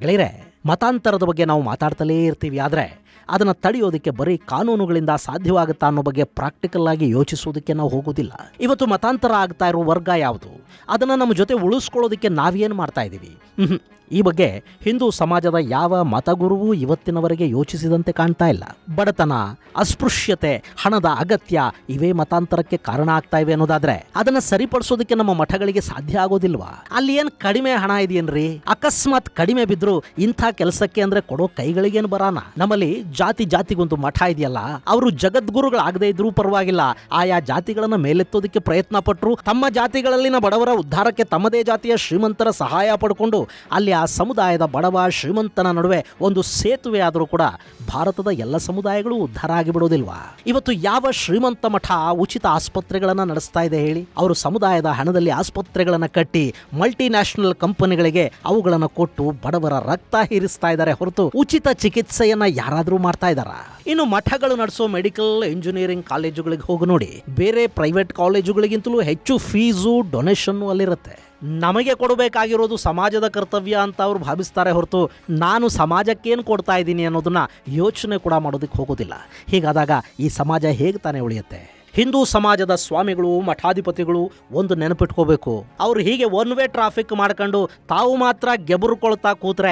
ಗೆಳೆಯರೆ, ಮತಾಂತರದ ಬಗ್ಗೆ ನಾವು ಮಾತಾಡ್ತಲೇ ಇರ್ತೀವಿ, ಆದರೆ ಅದನ್ನು ತಡೆಯೋದಕ್ಕೆ ಬರೀ ಕಾನೂನುಗಳಿಂದ ಸಾಧ್ಯವಾಗುತ್ತಾ ಅನ್ನೋ ಬಗ್ಗೆ ಪ್ರಾಕ್ಟಿಕಲ್ ಆಗಿ ಯೋಚಿಸೋದಕ್ಕೆ ನಾವು ಹೋಗೋದಿಲ್ಲ. ಇವತ್ತು ಮತಾಂತರ ಆಗ್ತಾ ಇರೋ ವರ್ಗ ಯಾವುದು, ಅದನ್ನು ನಮ್ಮ ಜೊತೆ ಉಳಿಸ್ಕೊಳ್ಳೋದಕ್ಕೆ ನಾವೇನು ಮಾಡ್ತಾ ಇದ್ದೀವಿ? ಈ ಬಗ್ಗೆ ಹಿಂದೂ ಸಮಾಜದ ಯಾವ ಮತಗುರುವೂ ಇವತ್ತಿನವರೆಗೆ ಯೋಚಿಸಿದಂತೆ ಕಾಣ್ತಾ ಇಲ್ಲ. ಬಡತನ, ಅಸ್ಪೃಶ್ಯತೆ, ಹಣದ ಅಗತ್ಯ ಇವೇ ಮತಾಂತರಕ್ಕೆ ಕಾರಣ ಆಗ್ತಾ ಇವೆ ಅನ್ನೋದಾದ್ರೆ ಅದನ್ನು ಸರಿಪಡಿಸೋದಕ್ಕೆ ನಮ್ಮ ಮಠಗಳಿಗೆ ಸಾಧ್ಯ ಆಗೋದಿಲ್ವಾ? ಅಲ್ಲಿ ಏನು ಕಡಿಮೆ ಹಣ ಇದೆಯೇನ್ರಿ? ಅಕಸ್ಮಾತ್ ಕಡಿಮೆ ಬಿದ್ರು ಇಂಥ ಕೆಲಸಕ್ಕೆ ಅಂದ್ರೆ ಕೊಡೋ ಕೈಗಳಿಗೇನು ಬರಾನ? ನಮ್ಮಲ್ಲಿ ಜಾತಿಗೊಂದು ಮಠ ಇದೆಯಲ್ಲ, ಅವರು ಜಗದ್ಗುರುಗಳಾಗದೇ ಇದ್ರೂ ಪರವಾಗಿಲ್ಲ, ಆಯಾ ಜಾತಿಗಳನ್ನ ಮೇಲೆತ್ತೋದಕ್ಕೆ ಪ್ರಯತ್ನ ಪಟ್ಟರು. ತಮ್ಮ ಜಾತಿಗಳಲ್ಲಿನ ಬಡವರ ಉದ್ಧಾರಕ್ಕೆ ತಮ್ಮದೇ ಜಾತಿಯ ಶ್ರೀಮಂತರ ಸಹಾಯ ಪಡ್ಕೊಂಡು ಅಲ್ಲಿ ಆ ಸಮುದಾಯದ ಬಡವ ಶ್ರೀಮಂತನ ನಡುವೆ ಒಂದು ಸೇತುವೆ ಆದರೂ ಕೂಡ ಭಾರತದ ಎಲ್ಲ ಸಮುದಾಯಗಳು ಉದ್ಧಾರ ಆಗಿಬಿಡೋದಿಲ್ವಾ? ಇವತ್ತು ಯಾವ ಶ್ರೀಮಂತ ಮಠ ಉಚಿತ ಆಸ್ಪತ್ರೆಗಳನ್ನು ನಡೆಸ್ತಾ ಇದೆ ಹೇಳಿ? ಅವರು ಸಮುದಾಯದ ಹಣದಲ್ಲಿ ಆಸ್ಪತ್ರೆಗಳನ್ನು ಕಟ್ಟಿ ಮಲ್ಟಿ ನ್ಯಾಷನಲ್ ಕಂಪನಿಗಳಿಗೆ ಅವುಗಳನ್ನು ಕೊಟ್ಟು ಬಡವರ ರಕ್ತ ಹೀರಿಸ್ತಾ ಇದ್ದಾರೆ ಹೊರತು ಉಚಿತ ಚಿಕಿತ್ಸೆಯನ್ನ ಯಾರಾದರೂ ಮಾಡ್ತಾ ಇದ್ದಾರಾ? ಇನ್ನು ಮಠಗಳು ನಡೆಸೋ ಮೆಡಿಕಲ್ ಇಂಜಿನಿಯರಿಂಗ್ ಕಾಲೇಜುಗಳಿಗೆ ಹೋಗಿ ನೋಡಿ, ಬೇರೆ ಪ್ರೈವೇಟ್ ಕಾಲೇಜುಗಳಿಗಿಂತಲೂ ಹೆಚ್ಚು ಫೀಸು ಡೊನೇಷನ್ನು ಅಲ್ಲಿರುತ್ತೆ. ನಮಗೆ ಕೊಡಬೇಕಾಗಿರೋದು ಸಮಾಜದ ಕರ್ತವ್ಯ ಅಂತ ಅವ್ರು ಭಾವಿಸ್ತಾರೆ ಹೊರತು ನಾನು ಸಮಾಜಕ್ಕೇನು ಕೊಡ್ತಾ ಇದ್ದೀನಿ ಅನ್ನೋದನ್ನ ಯೋಚನೆ ಕೂಡ ಮಾಡೋದಕ್ಕೆ ಹೋಗೋದಿಲ್ಲ. ಹೀಗಾದಾಗ ಈ ಸಮಾಜ ಹೇಗೆ ತಾನೇ ಉಳಿಯುತ್ತೆ? ಹಿಂದೂ ಸಮಾಜದ ಸ್ವಾಮಿಗಳು, ಮಠಾಧಿಪತಿಗಳು ಒಂದು ನೆನಪಿಟ್ಕೋಬೇಕು, ಅವ್ರು ಹೀಗೆ ಒನ್ ವೇ ಟ್ರಾಫಿಕ್ ಮಾಡ್ಕೊಂಡು ತಾವು ಮಾತ್ರ ಗೆಬುರುಕೊಳ್ತಾ ಕೂತ್ರೆ